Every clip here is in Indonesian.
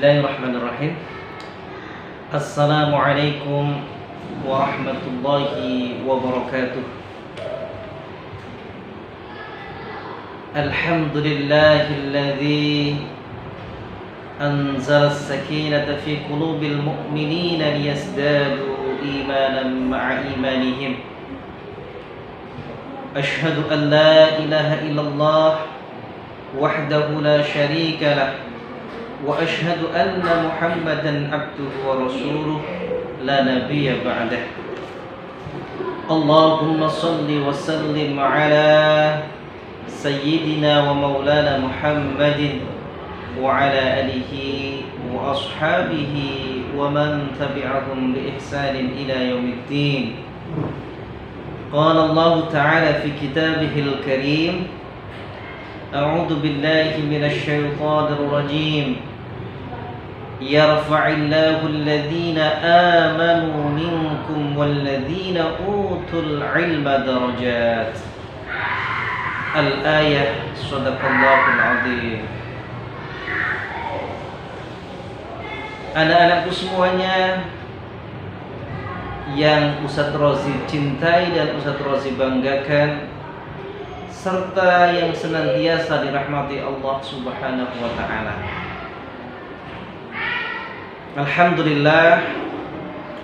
Bismillahirrahmanirrahim. Assalamualaikum warahmatullahi wabarakatuh. Alhamdulillahilladzi anzala as-sakinata fi qulubil mu'minina liyazdadu imanan ma'a imanihim. Ashhadu an la ilaha illallah wahdahu la syarika lah wa ashhadu anna Muhammadan abduhu wa rasuluh la nabiyya ba'dah. Allahumma salli wa sallim ala sayyidina wa maulana Muhammadin wa ala alihi wa ashabihi wa man tabi'ahum bi ihsanin ila yaumiddin. Qala Allah ta'ala fi kitabihil karim, a'udzu billahi minasy syaithanir rajim. Yarfa'illahu alladhina amanu minkum walladhina utul ilma darajat. Al-ayah. Shadaqallahul azim. Anak-anakku semuanya yang Ustadz Rozi cintai dan Ustadz Rozi banggakan, serta yang senantiasa dirahmati Allah Subhanahu wa ta'ala. Alhamdulillah,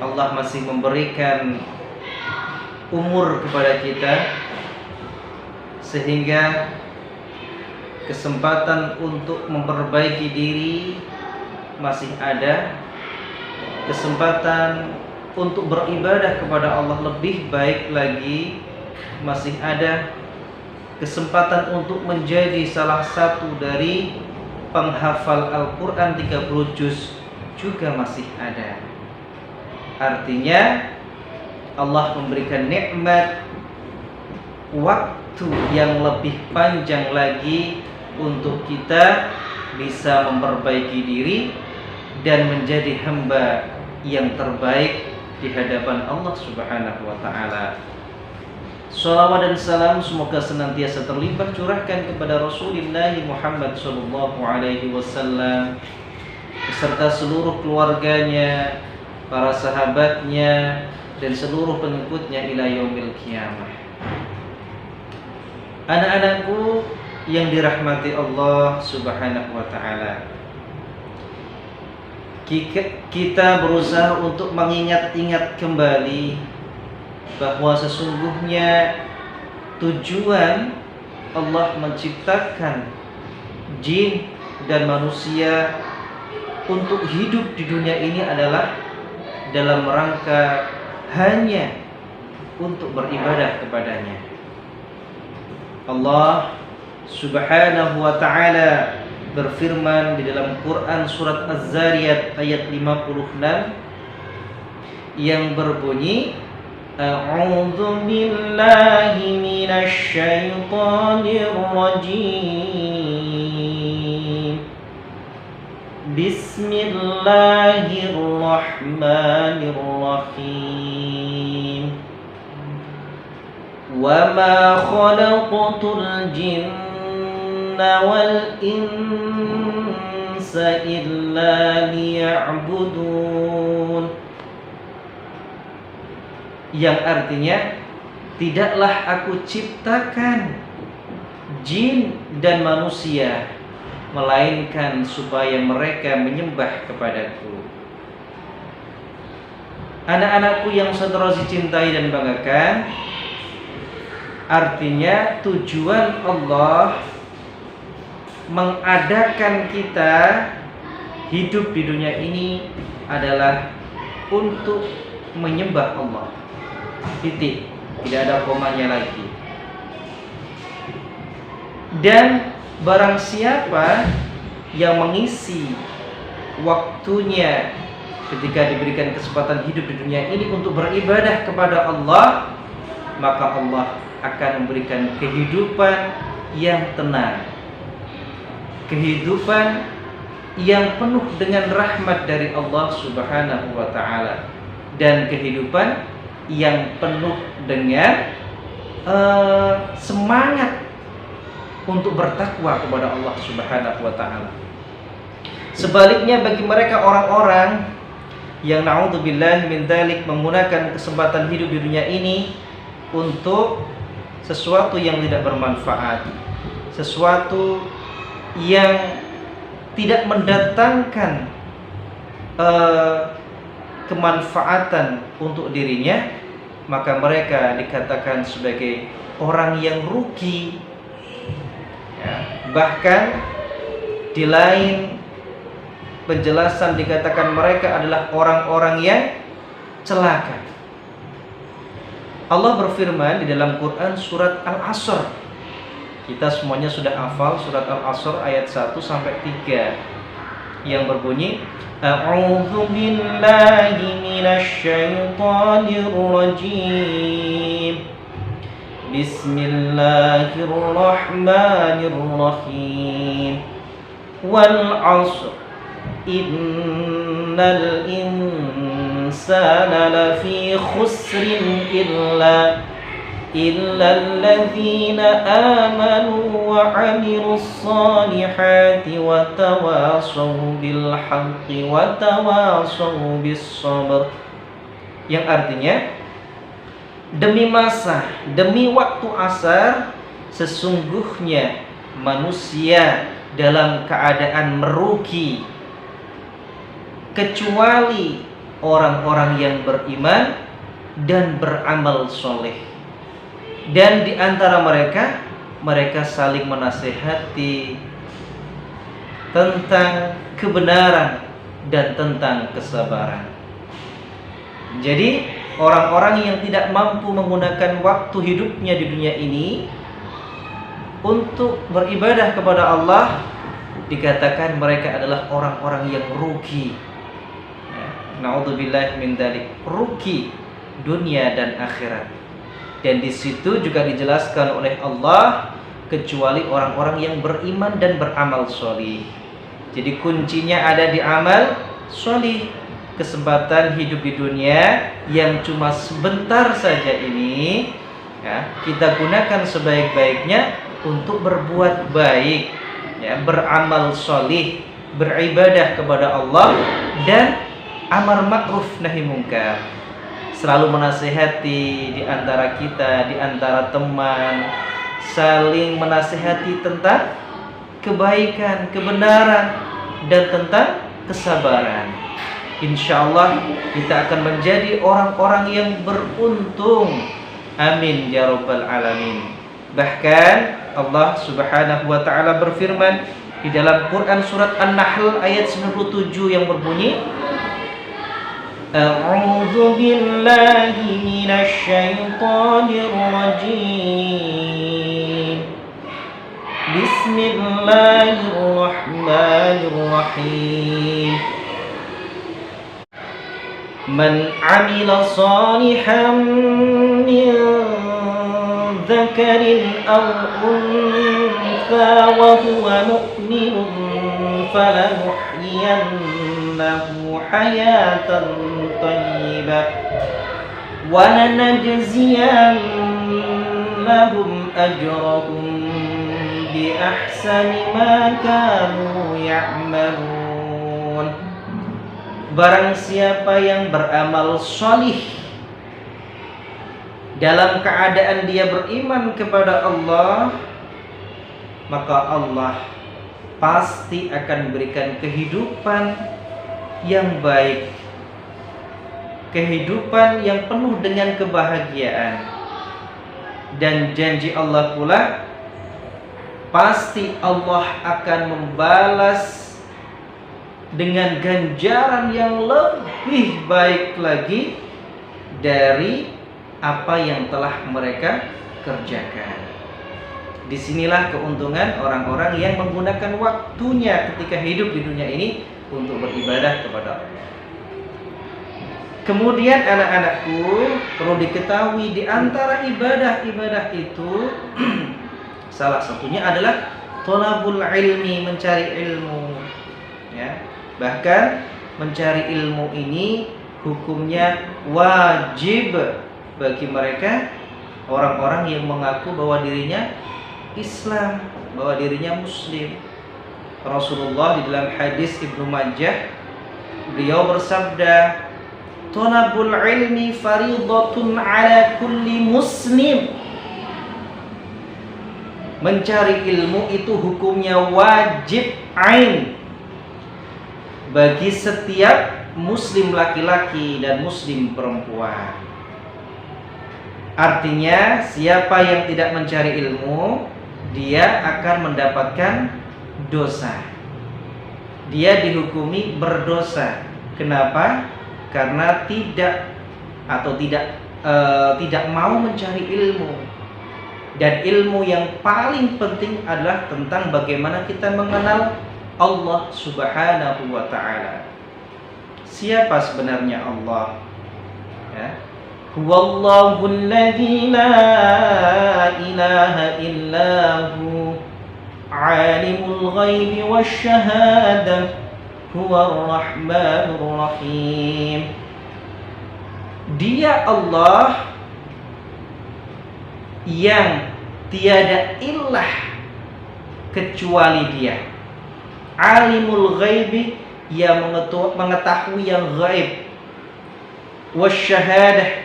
Allah masih memberikan umur kepada kita sehingga kesempatan untuk memperbaiki diri masih ada, kesempatan untuk beribadah kepada Allah lebih baik lagi masih ada, kesempatan untuk menjadi salah satu dari penghafal Al-Quran 30 juz juga masih ada. Artinya Allah memberikan nikmat waktu yang lebih panjang lagi untuk kita bisa memperbaiki diri dan menjadi hamba yang terbaik di hadapan Allah Subhanahu wa ta'ala. Shalawat dan salam semoga senantiasa terlimpah curahkan kepada Rasulullah Muhammad sallallahu alaihi wasallam beserta seluruh keluarganya, para sahabatnya, dan seluruh pengikutnya ila yaumil qiyamah. Anak-anakku yang dirahmati Allah Subhanahu wa ta'ala, kita berusaha untuk mengingat-ingat kembali bahwa sesungguhnya tujuan Allah menciptakan jin dan manusia untuk hidup di dunia ini adalah dalam rangka hanya untuk beribadah kepadanya. Allah Subhanahu wa ta'ala berfirman di dalam Quran surat Az-Zariyat ayat 56 yang berbunyi, A'udzu billahi minasy syaithanir rajim. Bismillahirrahmanirrahim. Wa ma khalaqtul jinna wal insa illa liya'budun. Yang artinya, tidaklah aku ciptakan jin dan manusia melainkan supaya mereka menyembah kepadaku. Anak-anakku yang Ustadz cintai dan banggakan, artinya tujuan Allah mengadakan kita hidup di dunia ini adalah untuk menyembah Allah. Titik, tidak ada komanya lagi. Dan barang siapa yang mengisi waktunya ketika diberikan kesempatan hidup di dunia ini untuk beribadah kepada Allah, maka Allah akan memberikan kehidupan yang tenang, kehidupan yang penuh dengan rahmat dari Allah Subhanahu wa ta'ala, dan kehidupan yang penuh dengan semangat untuk bertakwa kepada Allah Subhanahu wa ta'ala. Sebaliknya bagi mereka orang-orang yang na'udzubillahi min dzalik menggunakan kesempatan hidup di dunia ini untuk sesuatu yang tidak bermanfaat, sesuatu yang tidak mendatangkan kemanfaatan untuk dirinya, maka mereka dikatakan sebagai orang yang rugi. Ya, bahkan di lain penjelasan dikatakan mereka adalah orang-orang yang celaka. Allah berfirman di dalam Quran surat Al-Asr. Kita semuanya sudah hafal surat Al-Asr ayat 1 sampai 3 yang berbunyi, A'udzu billahi minasy syaithanir rajim. Bismillahirrahmanirrahim. Wal 'ashr innal insana lafi khusrin illa alladzina amanu wa 'amilus solihati wa tawashaw bil haqqi wa tawashaw bis sabr. Yang artinya, demi masa, demi waktu asar, sesungguhnya manusia dalam keadaan merugi kecuali orang-orang yang beriman dan beramal soleh. Dan di antara mereka saling menasihati tentang kebenaran dan tentang kesabaran. Jadi orang-orang yang tidak mampu menggunakan waktu hidupnya di dunia ini untuk beribadah kepada Allah, dikatakan mereka adalah orang-orang yang rugi. Na'udzubillahi min dzalik, rugi dunia dan akhirat. Dan di situ juga dijelaskan oleh Allah, kecuali orang-orang yang beriman dan beramal sholih. Jadi kuncinya ada di amal sholih. Kesempatan hidup di dunia yang cuma sebentar saja ini, ya, kita gunakan sebaik-baiknya untuk berbuat baik, ya, beramal sholih, beribadah kepada Allah, dan amar ma'ruf nahi munkar. Selalu menasihati di antara kita, di antara teman, saling menasihati tentang kebaikan, kebenaran, dan tentang kesabaran. Insya Allah kita akan menjadi orang-orang yang beruntung. Amin ya rabbal alamin. Bahkan Allah subhanahu wa ta'ala berfirman di dalam Quran surat An-Nahl ayat 97 yang berbunyi, A'udzu billahi minasy syaithanir rajim. Bismillahirrahmanirrahim. Man 'amila shalihan min dzakarin aw untha wa huwa mu'minun falanuhyiyannahu hayatan thayyibah wa lanajziyannahum ajrahum bi ahsani ma kanu ya'malun. Barang siapa yang beramal sholih dalam keadaan dia beriman kepada Allah, maka Allah pasti akan berikan kehidupan yang baik, kehidupan yang penuh dengan kebahagiaan. Dan janji Allah pula, pasti Allah akan membalas dengan ganjaran yang lebih baik lagi dari apa yang telah mereka kerjakan. Disinilah keuntungan orang-orang yang menggunakan waktunya ketika hidup di dunia ini untuk beribadah kepada Allah. Kemudian anak-anakku, perlu diketahui di antara ibadah-ibadah itu salah satunya adalah thalabul ilmi, mencari ilmu, ya. Bahkan mencari ilmu ini hukumnya wajib bagi mereka orang-orang yang mengaku bahwa dirinya Islam, bahwa dirinya Muslim. Rasulullah di dalam hadis Ibnu Majah, beliau bersabda, "Thalabul ilmi fariidatun 'ala kulli muslim." Mencari ilmu itu hukumnya wajib ain bagi setiap muslim laki-laki dan muslim perempuan. Artinya, siapa yang tidak mencari ilmu, dia akan mendapatkan dosa. Dia dihukumi berdosa. Kenapa? Karena tidak mau mencari ilmu. Dan ilmu yang paling penting adalah tentang bagaimana kita mengenal Allah Subhanahu wa ta'ala. Siapa sebenarnya Allah? Ya. Huwallahul ladzi la ilaha illahu alimul ghaibi wasyahadah huwar rahmanur rahim. Dia Allah yang tiada ilah kecuali Dia. Alimul ghaibi, yang mengetahui yang gaib. Wasyahadah,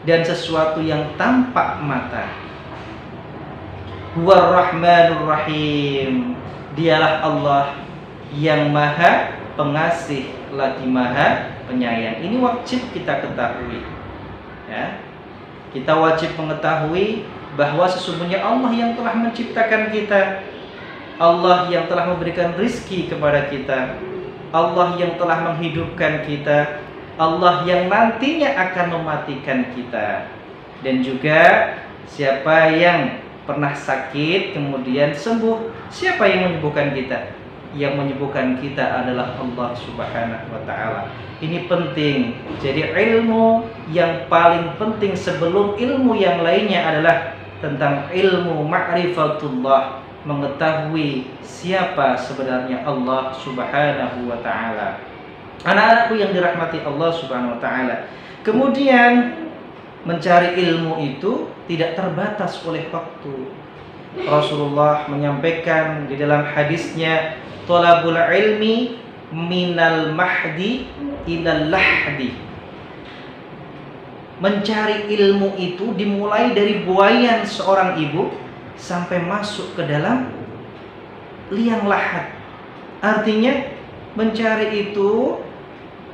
dan sesuatu yang tampak mata. Huwar rahmanur rahim, dialah Allah yang maha pengasih lagi maha penyayang. Ini wajib kita ketahui, ya. Kita wajib mengetahui bahwa sesungguhnya Allah yang telah menciptakan kita, Allah yang telah memberikan rizki kepada kita, Allah yang telah menghidupkan kita, Allah yang nantinya akan mematikan kita. Dan juga siapa yang pernah sakit kemudian sembuh, siapa yang menyembuhkan kita? Yang menyembuhkan kita adalah Allah Subhanahu wa ta'ala. Ini penting. Jadi ilmu yang paling penting sebelum ilmu yang lainnya adalah tentang ilmu ma'rifatullah, mengetahui siapa sebenarnya Allah Subhanahu wa ta'ala. Anak-anakku yang dirahmati Allah Subhanahu wa ta'ala, kemudian mencari ilmu itu tidak terbatas oleh waktu. Rasulullah menyampaikan di dalam hadisnya, "Thalabul ilmi minal mahdi ilal lahdi." Mencari ilmu itu dimulai dari buayan seorang ibu sampai masuk ke dalam liang lahat. Artinya mencari itu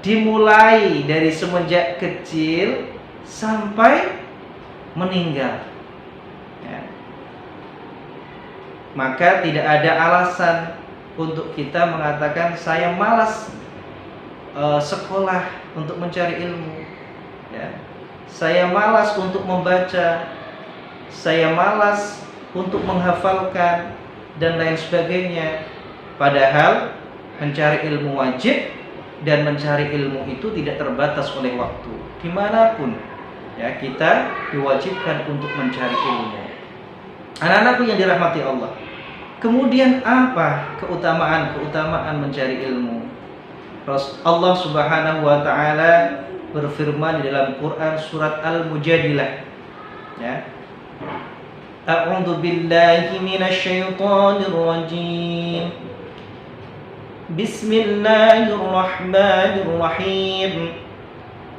dimulai dari semenjak kecil sampai meninggal, ya. Maka tidak ada alasan untuk kita mengatakan saya malas sekolah untuk mencari ilmu, ya. Saya malas untuk membaca, saya malas untuk menghafalkan, dan lain sebagainya. Padahal mencari ilmu wajib, dan mencari ilmu itu tidak terbatas oleh waktu. Dimanapun, ya, kita diwajibkan untuk mencari ilmu. Anak-anakku yang dirahmati Allah, kemudian apa keutamaan mencari ilmu? Allah Subhanahu wa ta'ala berfirman di dalam Quran surat Al-Mujadilah, ya. A'udzu billahi minasy syaithanir rajim. Bismillahirrahmanirrahim.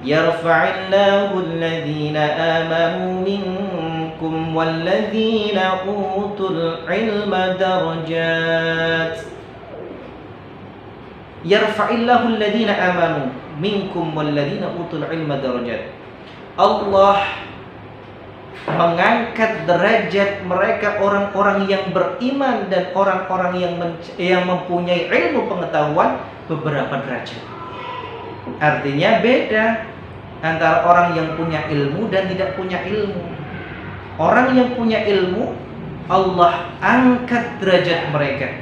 Yarfa'illahu alladhina amanu minkum walladzina utul ilma darajat. Yarfa'illahu alladhina amanu minkum walladzina utul ilma darajat. Allah mengangkat derajat mereka, orang-orang yang beriman dan orang-orang yang mempunyai ilmu pengetahuan, beberapa derajat. Artinya beda antara orang yang punya ilmu dan tidak punya ilmu. Orang yang punya ilmu, Allah angkat derajat mereka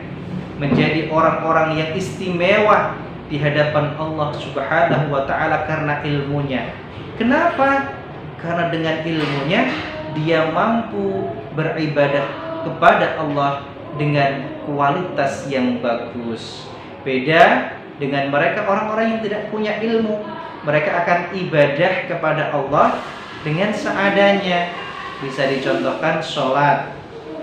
menjadi orang-orang yang istimewa di hadapan Allah Subhanahu wa ta'ala karena ilmunya. Kenapa? Karena dengan ilmunya dia mampu beribadah kepada Allah dengan kualitas yang bagus. Beda dengan mereka orang-orang yang tidak punya ilmu. Mereka akan ibadah kepada Allah dengan seadanya. Bisa dicontohkan sholat,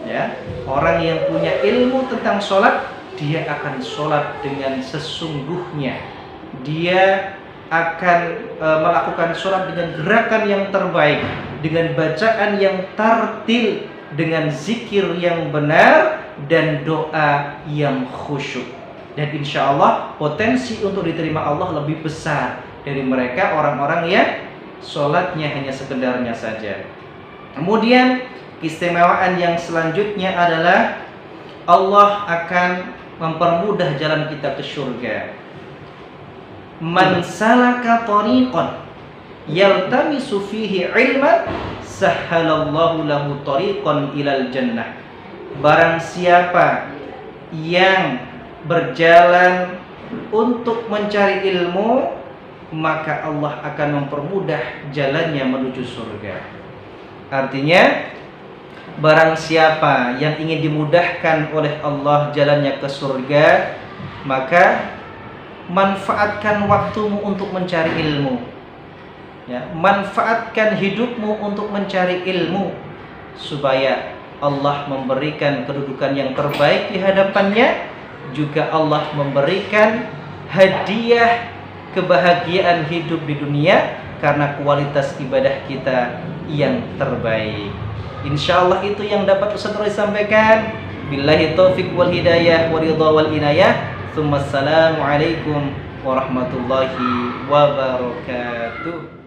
ya. Orang yang punya ilmu tentang sholat, dia akan sholat dengan sesungguhnya. Dia akan melakukan sholat dengan gerakan yang terbaik, dengan bacaan yang tartil, dengan zikir yang benar, dan doa yang khusyuk. Dan insya Allah potensi untuk diterima Allah lebih besar dari mereka orang-orang yang sholatnya hanya sekedarnya saja. Kemudian keistimewaan yang selanjutnya adalah Allah akan mempermudah jalan kita ke surga. Man salaka tariqan yaltamisu fihi ilman sahhalallahu lahu tariqan ilal jannah. Barang siapa yang berjalan untuk mencari ilmu, maka Allah akan mempermudah jalannya menuju surga. Artinya, barang siapa yang ingin dimudahkan oleh Allah jalannya ke surga, maka manfaatkan waktumu untuk mencari ilmu. Ya, manfaatkan hidupmu untuk mencari ilmu, supaya Allah memberikan kedudukan yang terbaik di hadapannya. Juga Allah memberikan hadiah kebahagiaan hidup di dunia karena kualitas ibadah kita yang terbaik. Insya Allah itu yang dapat Ustaz Roy sampaikan. Billahi taufiq wal hidayah wa ridha wal inayah. Assalamualaikum warahmatullahi wabarakatuh.